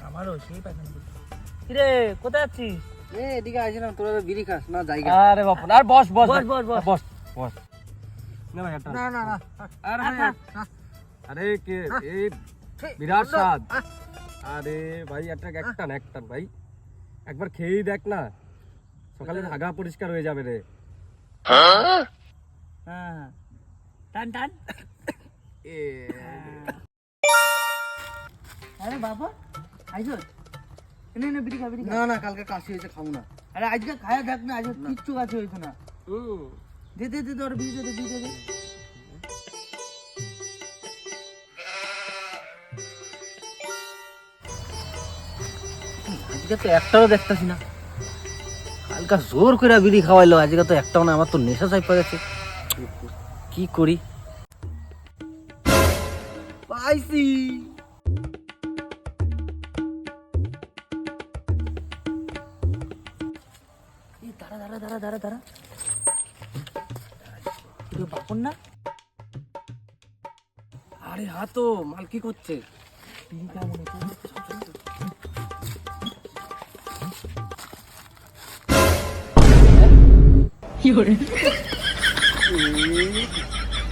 আমারও সেই পায়খানা করছে। কিরে কোথায় যাচ্ছিস? এদিকে আসলাম, তোরা বিড়ি খাস না জায়গা। আরে বাপন, আর বস বস বস, বস, বস। বস বস না ভাই একটা না না না, আরে ভাই আরে কে এই বিরাট স্বাদ। আরে ভাই একটা ভাই একবার খেয়েই দেখ না, সকালে আগা পরিষ্কার হয়ে যাবে রে। হ্যাঁ টান টান। আরে বাবা আইসো, এনে এনে বিড়ি খা, বিড়ি খা। না না, কালকে কাশি হয়েছে, খাবো না। আরে আজকে খায়া দেখ না, আজকে কিচ্ছু কাছে হয়েছে না। দে দে দে তোর বিড়ি দে, বিড়ি দে। আজকে তো একটাও দেখতেছি না। কালকা জোর করে বিড়ি খাওয়াইলো, আজকে তো একটাও না। আমার তো নেশা চাইপা গেছে, কি করি? পাইছি। এই দাঁড়া দাঁড়া দাঁড়া দাঁড়া দাঁড়া, এটা বাপন না? আরে হ্যাঁ তো, মাল কি করছে? বিড়ি খা মনে হচ্ছে। কি